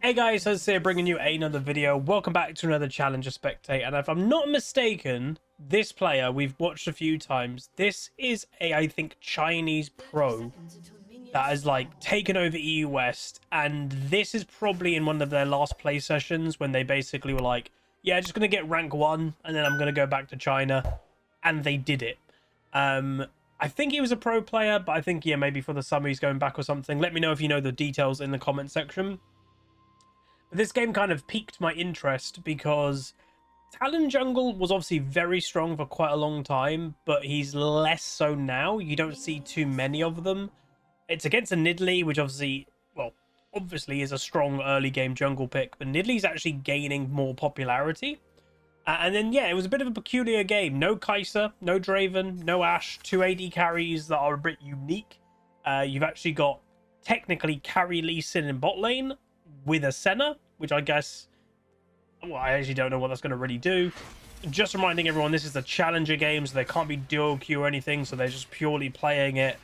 Hey guys, Huzzy here bringing you another video. Welcome back to another Challenger Spectate. And if I'm not mistaken, this player we've watched a few times. This is a, I think, Chinese pro that has like taken over EU West. And this is probably in one of their last play sessions when they basically were like, yeah, just going to get rank 1 and then I'm going to go back to China. And they did it. I think he was a pro player, but I think, yeah, maybe for the summer he's going back or something. Let me know if you know the details in the comment section. But this game kind of piqued my interest because Talon jungle was obviously very strong for quite a long time, but he's less so now. You don't see too many of them. It's against a Nidalee, which obviously, well, obviously is a strong early game jungle pick, but Nidalee's actually gaining more popularity. And then, yeah, it was a bit of a peculiar game. No Kai'Sa, no Draven, no Ashe, 2 AD carries that are a bit unique. You've actually got technically carry Lee Sin in bot lane with a Senna, which I guess, well, I actually don't know what that's going to really do. Just reminding everyone, this is a Challenger game, so there can't be dual queue or anything, so they're just purely playing it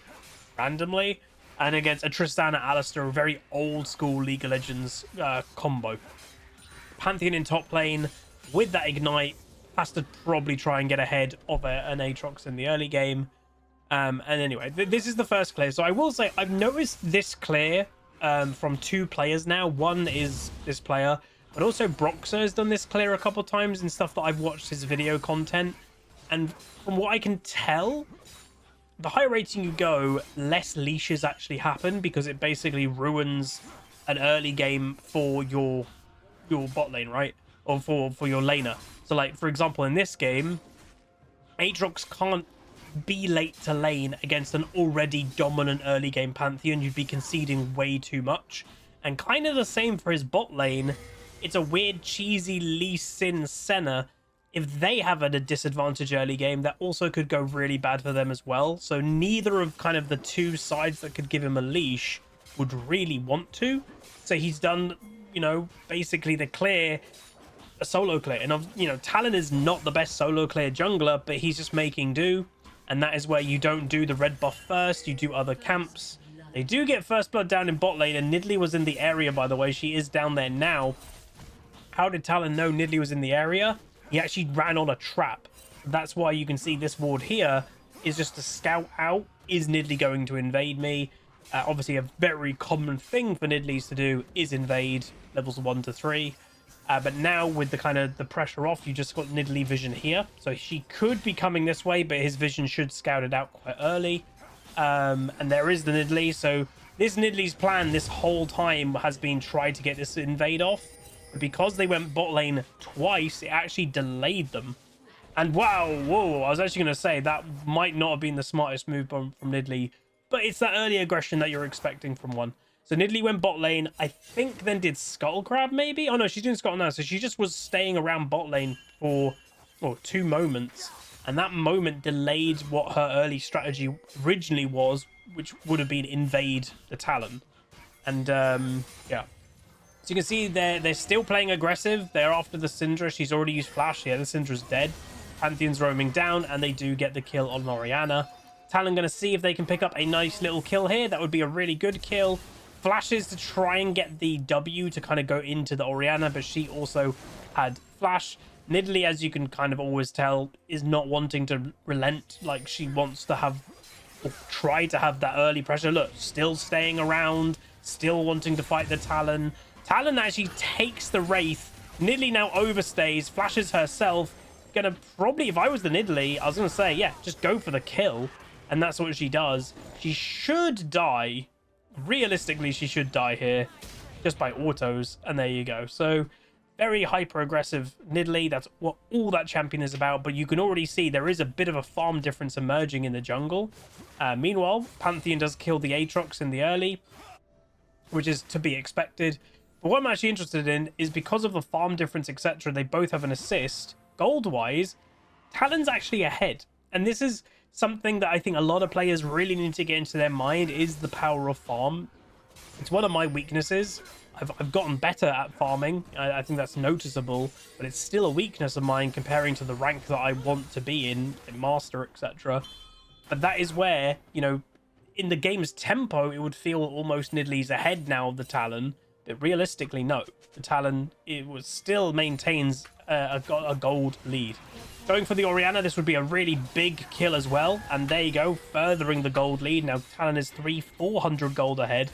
randomly. And against a Tristana Alistar, a very old school League of Legends combo. Pantheon in top lane with that Ignite has to probably try and get ahead of an Aatrox in the early game. And anyway, this is the first clear. So I will say I've noticed this clear from 2 players now. One is this player, but also Broxer has done this clear a couple times and stuff that I've watched his video content. And from what I can tell, the higher rating you go, less leashes actually happen because it basically ruins an early game for your bot lane, right? Or for your laner. So like, for example, in this game, Aatrox can't be late to lane against an already dominant early game Pantheon. You'd be conceding way too much. And kind of the same for his bot lane. It's a weird cheesy Lee Sin Senna. If they have a disadvantage early game, that also could go really bad for them as well. So neither of kind of the 2 sides that could give him a leash would really want to. So he's done, you know, basically the clear, a solo clear. And, you know, Talon is not the best solo clear jungler, but he's just making do. And that is where you don't do the red buff first, you do other camps. They do get first blood down in bot lane, and Nidalee was in the area, by the way. She is down there now. How did Talon know Nidalee was in the area? He actually ran on a trap. That's why you can see this ward here is just to scout out, is Nidalee going to invade me? Obviously, a very common thing for Nidalees to do is invade levels 1 to 3. But now with the kind of the pressure off, you just got Nidalee vision here. So she could be coming this way, but his vision should scout it out quite early. And there is the Nidalee. So this Nidalee's plan this whole time has been try to get this invade off. But because they went bot lane twice, it actually delayed them. And wow, whoa, I was actually going to say that might not have been the smartest move from Nidalee. But it's that early aggression that you're expecting from one. So Nidalee went bot lane, I think then did Scuttle Crab maybe? Oh no, she's doing Scuttle now. So she just was staying around bot lane for 2 moments. And that moment delayed what her early strategy originally was, which would have been invade the Talon. And yeah. So you can see they're still playing aggressive. They're after the Syndra. She's already used Flash. Yeah, the Syndra's dead. Pantheon's roaming down and they do get the kill on Orianna. Talon going to see if they can pick up a nice little kill here. That would be a really good kill. Flashes to try and get the W to kind of go into the Orianna, but she also had Flash. Nidalee, as you can kind of always tell, is not wanting to relent. Like, she wants to have, or try to have that early pressure. Look, still staying around, still wanting to fight the Talon. Talon actually takes the Wraith. Nidalee now overstays, flashes herself. Gonna probably, if I was the Nidalee, I was gonna say, yeah, just go for the kill. And that's what she does. She should die. Realistically, she should die here just by autos, and there you go. So very hyper aggressive Nidalee. That's what all that champion is about, but you can already see there is a bit of a farm difference emerging in the jungle. Meanwhile, Pantheon does kill the Aatrox in the early, which is to be expected. But what I'm actually interested in is because of the farm difference, etc., they both have an assist. Gold wise, Talon's actually ahead, and this is something that I think a lot of players really need to get into their mind, is the power of farm. It's one of my weaknesses. I've gotten better at farming. I think that's noticeable, but it's still a weakness of mine comparing to the rank that I want to be in Master, etc. But that is where, you know, in the game's tempo, it would feel almost Nidalee's ahead now of the Talon. But realistically, no. The Talon, still maintains a gold lead. Going for the Orianna, this would be a really big kill as well. And there you go, furthering the gold lead. Now Talon is 400 gold ahead.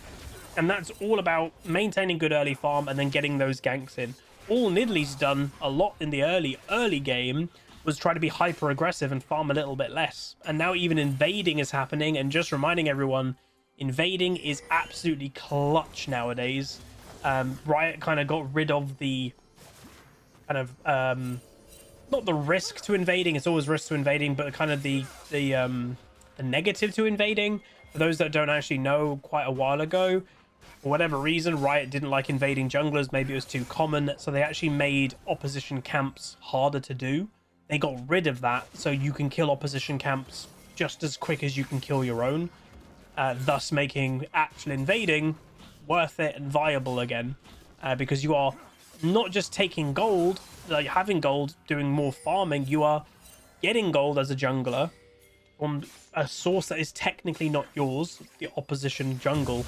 And that's all about maintaining good early farm and then getting those ganks in. All Nidalee done a lot in the early game was try to be hyper aggressive and farm a little bit less. And now even invading is happening, and just reminding everyone, invading is absolutely clutch nowadays. Riot kind of got rid of the kind of not the risk to invading, it's always risk to invading, but kind of the negative to invading. For those that don't actually know, quite a while ago, for whatever reason, Riot didn't like invading junglers. Maybe it was too common, so they actually made opposition camps harder to do. They got rid of that, so you can kill opposition camps just as quick as you can kill your own, thus making actual invading worth it and viable again, because you are not just taking gold, like having gold, doing more farming, you are getting gold as a jungler from a source that is technically not yours, the opposition jungle,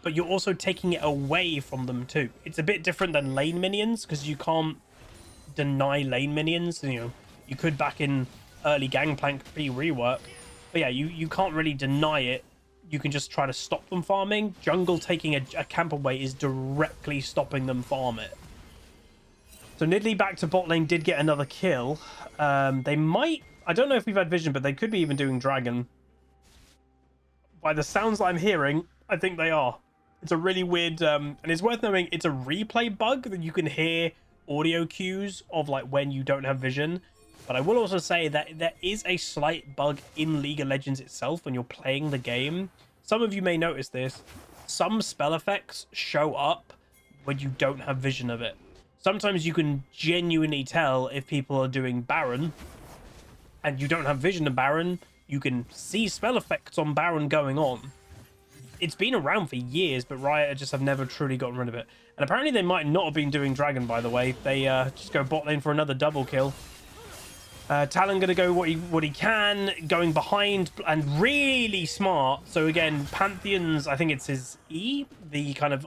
but you're also taking it away from them too. It's a bit different than lane minions, because you can't deny lane minions. You know, you could back in early Gangplank pre-rework, but yeah, you can't really deny it. You can just try to stop them farming. Jungle taking a camp away is directly stopping them farm it. So Nidalee back to bot lane did get another kill. They might, I don't know if we've had vision, but they could be even doing dragon. By the sounds that I'm hearing, I think they are. It's a really weird, and it's worth knowing, it's a replay bug that you can hear audio cues of like when you don't have vision. But I will also say that there is a slight bug in League of Legends itself when you're playing the game. Some of you may notice this. Some spell effects show up when you don't have vision of it. Sometimes you can genuinely tell if people are doing Baron and you don't have vision of Baron. You can see spell effects on Baron going on. It's been around for years, but Riot just have never truly gotten rid of it. And apparently they might not have been doing Dragon, by the way. They just go bot lane for another double kill. Talon going to go what he can, going behind, and really smart. So again, Pantheon's, I think it's his E, the kind of,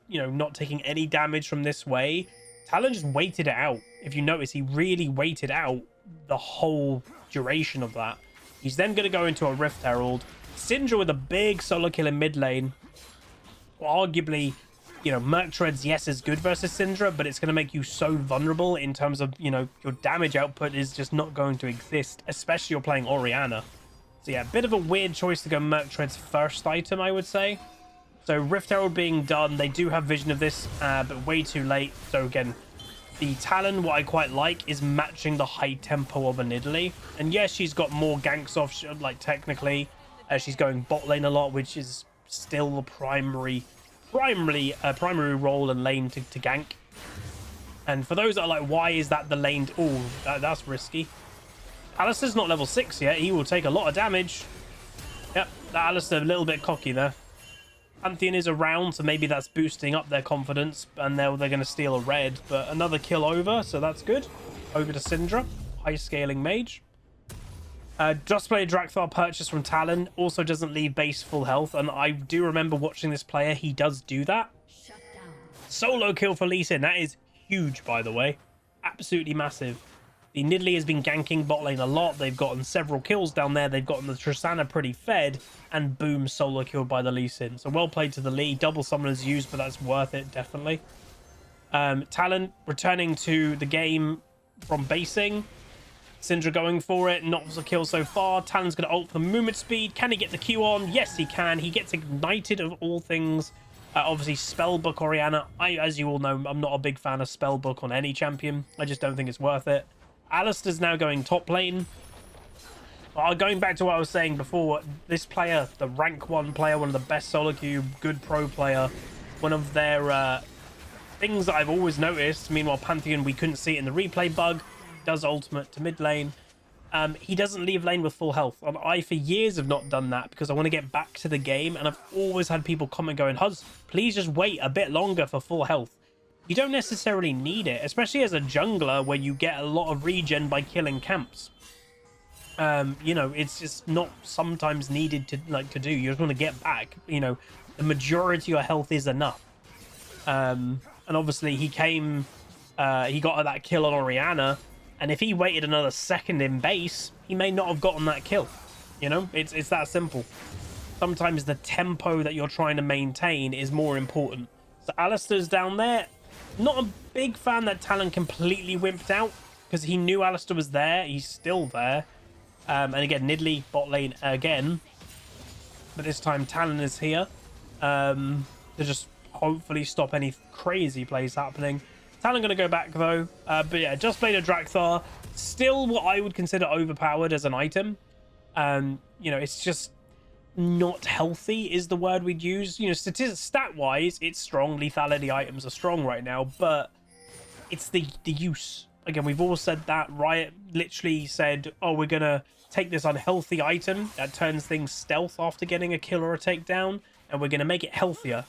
not taking any damage from this way. Talon just waited it out. If you notice, he really waited out the whole duration of that. He's then going to go into a Rift Herald. Syndra with a big solo kill in mid lane. Arguably, Merc Treads, yes, is good versus Syndra, but it's going to make you so vulnerable in terms of, your damage output is just not going to exist, especially you're playing Orianna. So yeah, a bit of a weird choice to go Merc Treads first item, I would say. So Rift Herald being done, they do have vision of this, but way too late. So again, the Talon, what I quite like, is matching the high tempo of a Nidalee. And yes, she's got more ganks off, like technically. She's going bot lane a lot, which is still the primary role and lane to gank. And for those that are like, why is that the lane? Oh, that's risky. Alistar's not level 6 yet. He will take a lot of damage. Yep, that Alistar a little bit cocky there. Pantheon is around, so maybe that's boosting up their confidence, and now they're going to steal a red. But another kill over, so that's good. Over to Syndra, high scaling mage. Just play Drakthar purchase from Talon, also doesn't leave base full health, and I do remember watching this player, he does do that. Solo kill for Lee Sin, that is huge, by the way. Absolutely massive. The Nidalee has been ganking bot lane a lot, they've gotten several kills down there, they've gotten the Tristana pretty fed, and boom, solo killed by the Lee Sin. So well played to the Lee, double summoners used, but that's worth it, definitely. Talon returning to the game from basing. Syndra going for it, not a kill so far. Talon's going to ult for movement speed. Can he get the Q on? Yes, he can. He gets ignited of all things. Obviously, Spellbook Orianna. As you all know, I'm not a big fan of Spellbook on any champion. I just don't think it's worth it. Alistar's now going top lane. Going back to what I was saying before, this player, the rank 1 player, one of the best solo queue, good pro player, one of their things that I've always noticed, meanwhile Pantheon, we couldn't see it in the replay bug, does ultimate to mid lane. He doesn't leave lane with full health. And I, for years, have not done that because I want to get back to the game. And I've always had people comment going, Huz, please just wait a bit longer for full health. You don't necessarily need it, especially as a jungler where you get a lot of regen by killing camps. It's just not sometimes needed to do. You just want to get back. The majority of your health is enough. And obviously he came, he got that kill on Orianna, and if he waited another second in base, he may not have gotten that kill. You know, it's that simple. Sometimes the tempo that you're trying to maintain is more important. So Alistar's down there. Not a big fan that Talon completely wimped out, because he knew Alistar was there. He's still there. And again, Nidalee bot lane again. But this time Talon is here to just hopefully stop any crazy plays happening. Talon going to go back though. But yeah, just played a Drakthar. Still what I would consider overpowered as an item. You know, it's just not healthy is the word we'd use. You know, stat-wise, it's strong. Lethality items are strong right now, but it's the use. Again, we've all said that. Riot literally said, oh, we're going to take this unhealthy item that turns things stealth after getting a kill or a takedown, and we're going to make it healthier.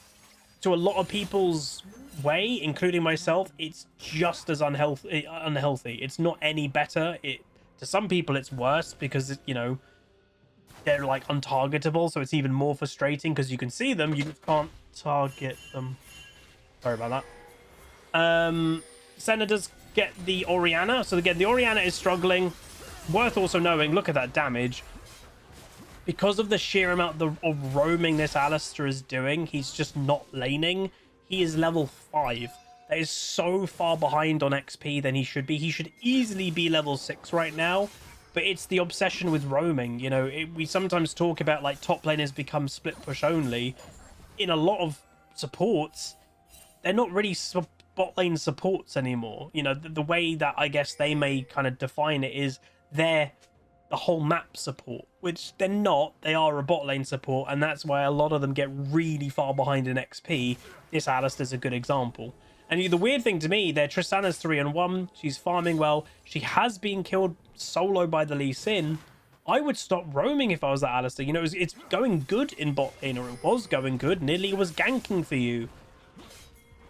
To a lot of people's way, including myself, it's just as unhealthy. It's not any better. To some people, it's worse because, you know, they're like untargetable, so it's even more frustrating because you can see them, you can't target them. Sorry about that. Senna does get the Orianna. So again, the Orianna is struggling. Worth also knowing, look at that damage. Because of the sheer amount of roaming this Alistar is doing, he's just not laning. He is level 5. That is so far behind on XP than he should be. He should easily be level 6 right now. But it's the obsession with roaming. You know, we sometimes talk about like top laners become split push only. In a lot of supports, they're not really bot lane supports anymore. You know, the way that I guess they may kind of define it is they're the whole map support, which they're not. They are a bot lane support, and that's why a lot of them get really far behind in XP. This Alistar's a good example. And the weird thing to me, their Tristana's 3-1. She's farming well. She has been killed solo by the Lee Sin. I would stop roaming if I was that Alistar. You know, it's going good in bot lane, or it was going good. Nidalee was ganking for you.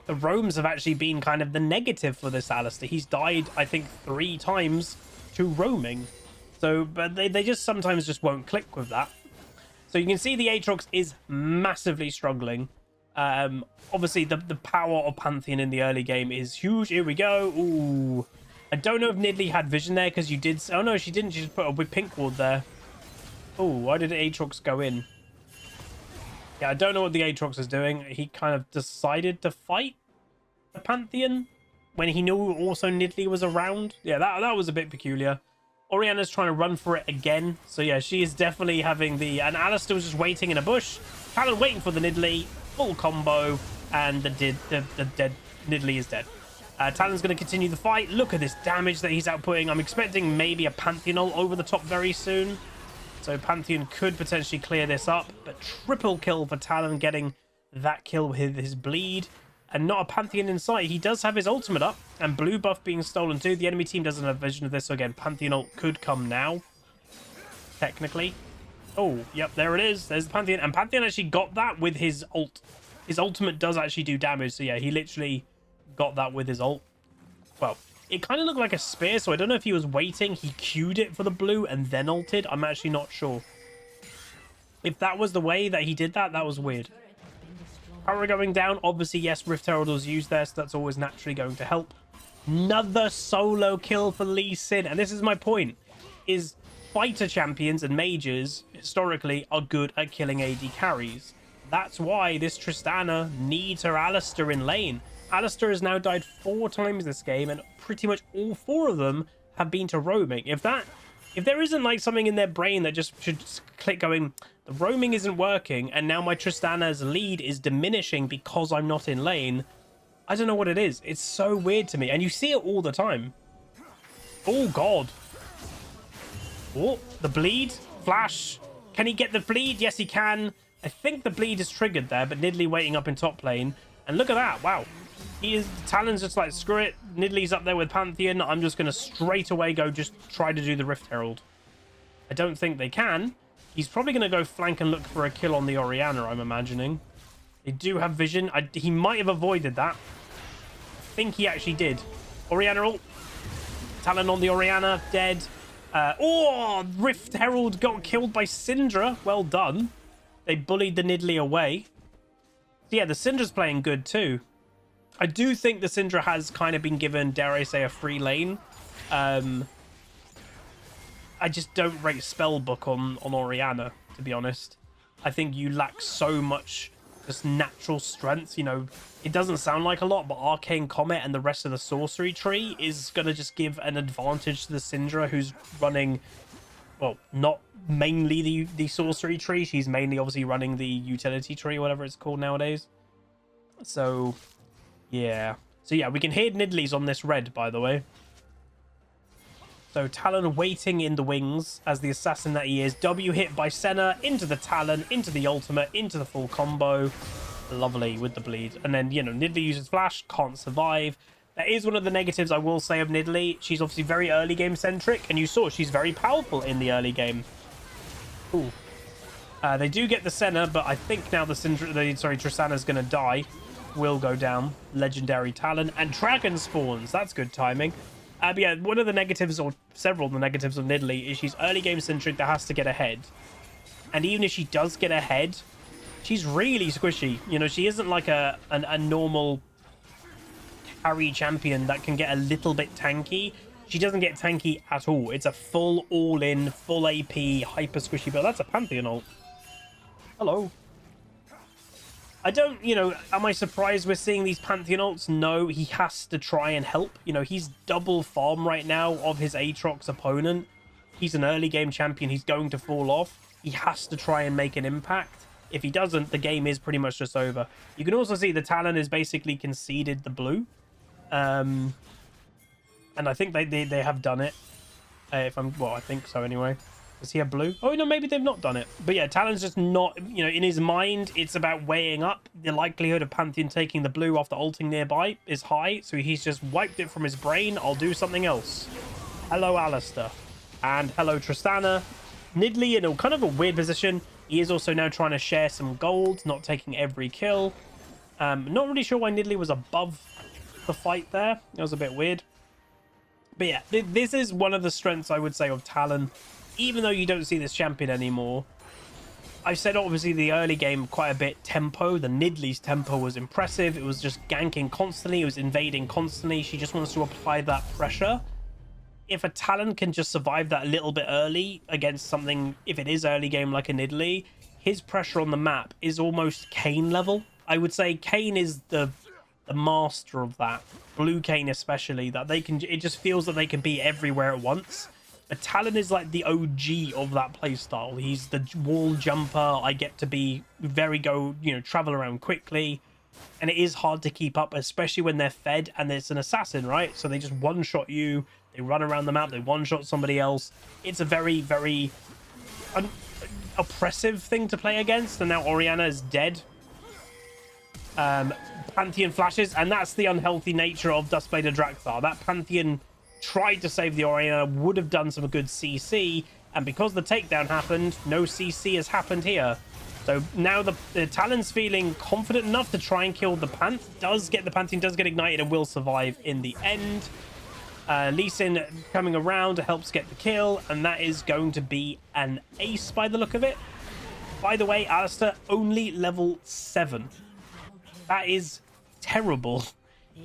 The roams have actually been kind of the negative for this Alistar. He's died, I think, 3 times to roaming. So, but they just sometimes just won't click with that. So you can see the Aatrox is massively struggling. Obviously, the power of Pantheon in the early game is huge. Here we go. Ooh. I don't know if Nidalee had vision there because you did... Oh, no, she didn't. She just put a big pink ward there. Oh, why did Aatrox go in? Yeah, I don't know what the Aatrox is doing. He kind of decided to fight the Pantheon when he knew also Nidalee was around. Yeah, that was a bit peculiar. Orianna's trying to run for it again. So, yeah, she is definitely having the... And Alistar was just waiting in a bush. Talon waiting for the Nidalee. Full combo, and the dead Nidalee is dead. Talon's going to continue the fight. Look at this damage that he's outputting. I'm expecting maybe a Pantheon ult over the top very soon. So Pantheon could potentially clear this up. But triple kill for Talon, getting that kill with his bleed. And not a Pantheon in sight. He does have his ultimate up, and blue buff being stolen too. The enemy team doesn't have vision of this, so again, Pantheon ult could come now. Technically. Oh, yep, there it is. There's the Pantheon. And Pantheon actually got that with his ult. His ultimate does actually do damage. So, yeah, he literally got that with his ult. Well, it kind of looked like a spear, so I don't know if he was waiting. He queued it for the blue and then ulted. I'm actually not sure. If that was the way that he did that, that was weird. Power going down. Obviously, yes, Rift Herald was used there, so that's always naturally going to help. Another solo kill for Lee Sin. And this is my point, is... Fighter champions and mages historically are good at killing AD carries. That's why this Tristana needs her Alistar in lane. Alistar has now died 4 times this game, and pretty much all 4 of them have been to roaming. If there isn't like something in their brain that just should click going, the roaming isn't working, and now my Tristana's lead is diminishing because I'm not in lane, I don't know what it is. It's so weird to me, and you see it all the time. Oh god. Oh, the bleed. Flash. Can he get the bleed? Yes, he can. I think the bleed is triggered there, but Nidalee waiting up in top lane. And look at that. Wow. Talon's just like, screw it. Nidalee's up there with Pantheon. I'm just going to straight away go just try to do the Rift Herald. I don't think they can. He's probably going to go flank and look for a kill on the Orianna, I'm imagining. They do have vision. He might have avoided that. I think he actually did. Orianna ult. Talon on the Orianna. Dead. Rift Herald got killed by Syndra. Well done. They bullied the Nidalee away. So yeah, the Syndra's playing good too. I do think the Syndra has kind of been given, dare I say, a free lane. I just don't rate Spellbook on Orianna, to be honest. I think you lack so much just natural strength. You know, it doesn't sound like a lot, but Arcane Comet and the rest of the sorcery tree is going to just give an advantage to the Syndra, who's running, well, not mainly the sorcery tree. She's mainly obviously running the utility tree, whatever it's called nowadays. So, yeah. So, yeah, we can hear Nidlee's on this red, by the way. So Talon waiting in the wings as the assassin that he is. W hit by Senna, into the Talon, into the ultimate, into the full combo. Lovely with the bleed. And then, you know, Nidalee uses flash, can't survive. That is one of the negatives I will say of Nidalee. She's obviously very early game centric, and you saw she's very powerful in the early game. Ooh. They do get the Senna, but I think now the Tristana's going to die. Will go down. Legendary Talon and Dragon spawns. That's good timing. But yeah, one of the negatives, or several of the negatives of Nidalee, is she's early game centric that has to get ahead. And even if she does get ahead, she's really squishy. You know, she isn't like a normal carry champion that can get a little bit tanky. She doesn't get tanky at all. It's a full all-in, full AP, hyper squishy build. That's a Pantheon ult. Hello. I don't, you know, am I surprised we're seeing these Pantheon ults? No, he has to try and help. You know, he's double farm right now of his Aatrox opponent. He's an early game champion. He's going to fall off. He has to try and make an impact. If he doesn't, the game is pretty much just over. You can also see the Talon has basically conceded the blue. And I think they have done it. Well, I think so anyway. Does he have blue? Oh, no, maybe they've not done it. But yeah, Talon's just not, you know, in his mind, it's about weighing up. The likelihood of Pantheon taking the blue after ulting nearby is high. So he's just wiped it from his brain. I'll do something else. Hello, Alistair. And hello, Tristana. Nidalee in a kind of a weird position. He is also now trying to share some gold, not taking every kill. Not really sure why Nidalee was above the fight there. It was a bit weird. But yeah, this is one of the strengths, I would say, of Talon. Even though you don't see this champion anymore, I said obviously the early game quite a bit tempo. The Nidalee's tempo was impressive. It was just ganking constantly. It was invading constantly. She just wants to apply that pressure. If a Talon can just survive that a little bit early against something, if it is early game like a Nidalee, his pressure on the map is almost Kayn level. I would say Kayn is the master of that. Blue Kayn especially, that they can, it just feels that they can be everywhere at once. But Talon is like the OG of that playstyle. He's the wall jumper. I get to be travel around quickly. And it is hard to keep up, especially when they're fed and it's an assassin, right? So they just one-shot you. They run around the map. They one-shot somebody else. It's a very, very oppressive thing to play against. And now Orianna is dead. Pantheon flashes. And that's the unhealthy nature of Duskblade Adraxar. That Pantheon tried to save the Orianna, would have done some good CC, and because the takedown happened, no CC has happened here. So now the Talon's feeling confident enough to try and kill the Pantheon does get ignited and will survive in the end. Lee Sin coming around helps get the kill, and that is going to be an ace by the look of it. By the way, Alistair only level 7. That is terrible.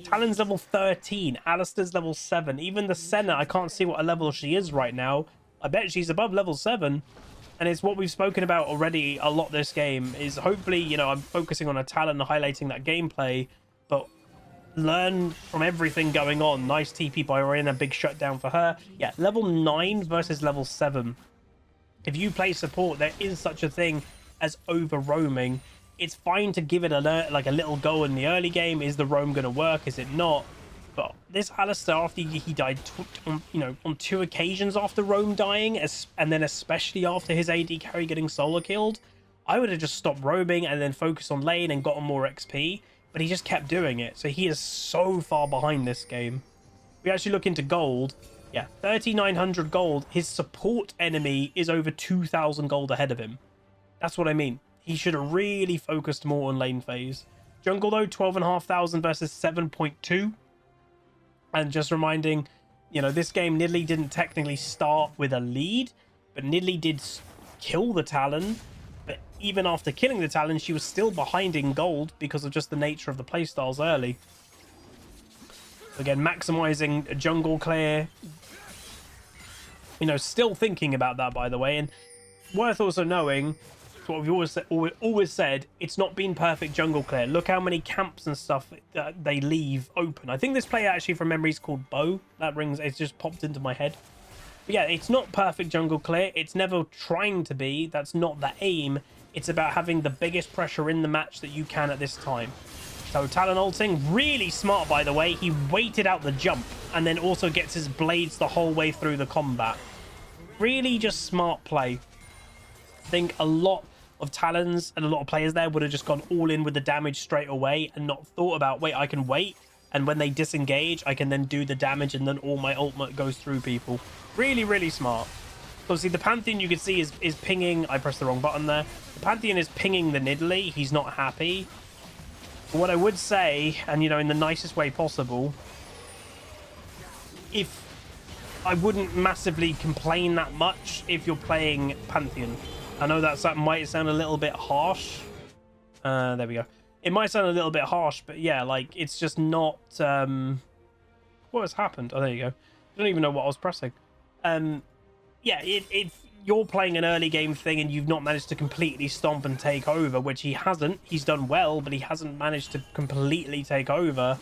Talon's level 13. Alistair's level 7. Even the Senna, I can't see what a level she is right now. I bet she's above level 7. And it's what we've spoken about already a lot this game. Is hopefully, you know, I'm focusing on a Talon, highlighting that gameplay. But learn from everything going on. Nice TP by Orianna. Big shutdown for her. Yeah, level 9 versus level 7. If you play support, there is such a thing as over-roaming. It's fine to give it a little go in the early game. Is the roam going to work? Is it not? But this Alistair, after he died, on 2 occasions after roam dying, and then especially after his AD carry getting solo killed, I would have just stopped roaming and then focused on lane and gotten more XP. But he just kept doing it. So he is so far behind this game. We actually look into gold. Yeah, 3,900 gold. His support enemy is over 2,000 gold ahead of him. That's what I mean. He should have really focused more on lane phase. Jungle, though, 12,500 versus 7.2. And just reminding, you know, this game, Nidalee didn't technically start with a lead, but Nidalee did kill the Talon. But even after killing the Talon, she was still behind in gold because of just the nature of the playstyles early. Again, maximizing a jungle clear. You know, still thinking about that, by the way. And worth also knowing, what we've always said, it's not been perfect jungle clear. Look how many camps and stuff that they leave open. I think this player actually from memory is called Bo. That rings, it's just popped into my head. But yeah, it's not perfect jungle clear. It's never trying to be. That's not the aim. It's about having the biggest pressure in the match that you can at this time. So Talon ulting, really smart, by the way. He waited out the jump and then also gets his blades the whole way through the combat. Really just smart play. I think a lot of Talons and a lot of players there would have just gone all in with the damage straight away and not thought about, wait, I can wait, and when they disengage I can then do the damage and then all my ultimate goes through people. Really smart. Obviously the Pantheon, you can see, is pinging. I pressed the wrong button there. The Pantheon is pinging the Nidalee. He's not happy. But what I would say, and you know, in the nicest way possible, if I wouldn't massively complain that much if you're playing Pantheon. I know that might sound a little bit harsh. There we go. It might sound a little bit harsh, but yeah, like, it's just not... What has happened? Oh, there you go. I don't even know what I was pressing. Yeah, if you're playing an early game thing and you've not managed to completely stomp and take over, which he hasn't. He's done well, but he hasn't managed to completely take over.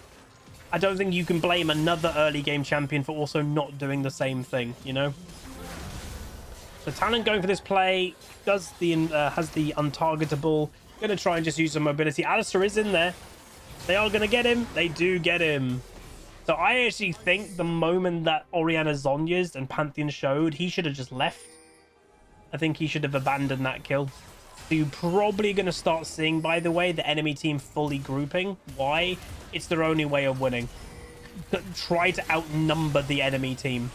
I don't think you can blame another early game champion for also not doing the same thing, you know? So Talon going for this play, has the untargetable, gonna try and just use some mobility. Alistar is in there. They are gonna get him. They do get him. So I actually think the moment that Orianna Zhonya's and Pantheon showed, he should have just left. I think he should have abandoned that kill. So you're probably going to start seeing, by the way, the enemy team fully grouping. Why? It's their only way of winning. Try to outnumber the enemy team.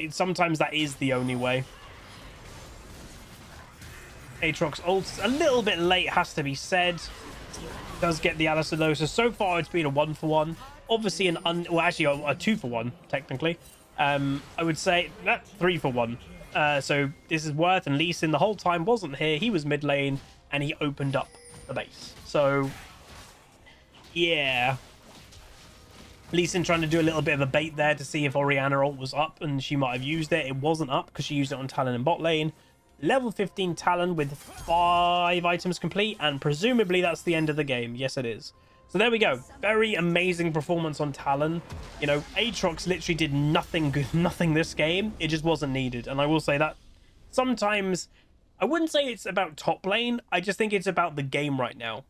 Sometimes that is the only way. Aatrox ults a little bit late, has to be said. Does get the Alistar though. So far it's been a 1-for-1. Obviously well, actually a 2-for-1 technically. I would say that 3-for-1. So this is Worth, and Lee Sin the whole time wasn't here. He was mid lane and he opened up the base. So yeah, Lee Sin trying to do a little bit of a bait there to see if Orianna ult was up, and she might have used it. It wasn't up because she used it on Talon in bot lane. Level 15 Talon with 5 items complete, and presumably that's the end of the game. Yes, it is. So there we go. Very amazing performance on Talon. You know, Aatrox literally did nothing good, nothing this game. It just wasn't needed. And I will say that sometimes, I wouldn't say it's about top lane. I just think it's about the game right now.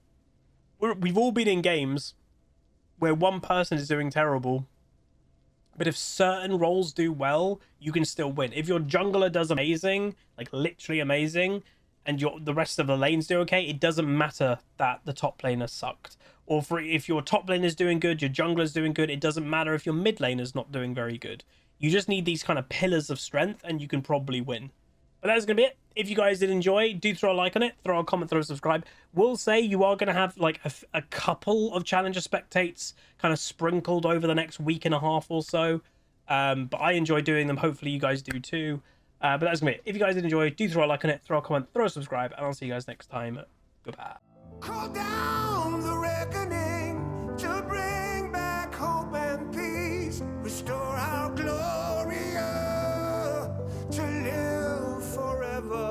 We've all been in games where one person is doing terrible, but if certain roles do well, you can still win. If your jungler does amazing, like literally amazing, and the rest of the lanes do okay, it doesn't matter that the top laner sucked. Or if your top lane is doing good, your jungler's doing good, it doesn't matter if your mid lane is not doing very good. You just need these kind of pillars of strength and you can probably win. But that's going to be it. If you guys did enjoy, do throw a like on it, throw a comment, throw a subscribe. We'll say you are going to have like a couple of Challenger spectates kind of sprinkled over the next week and a half or so. But I enjoy doing them. Hopefully you guys do too. But that's going to be it. If you guys did enjoy, do throw a like on it, throw a comment, throw a subscribe, and I'll see you guys next time. Goodbye. Call down the reckoning to bring back hope and peace. Restore our glory to live forever.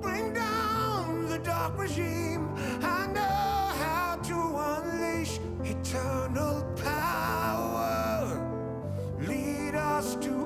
Bring down the dark regime. I know how to unleash eternal power. Lead us to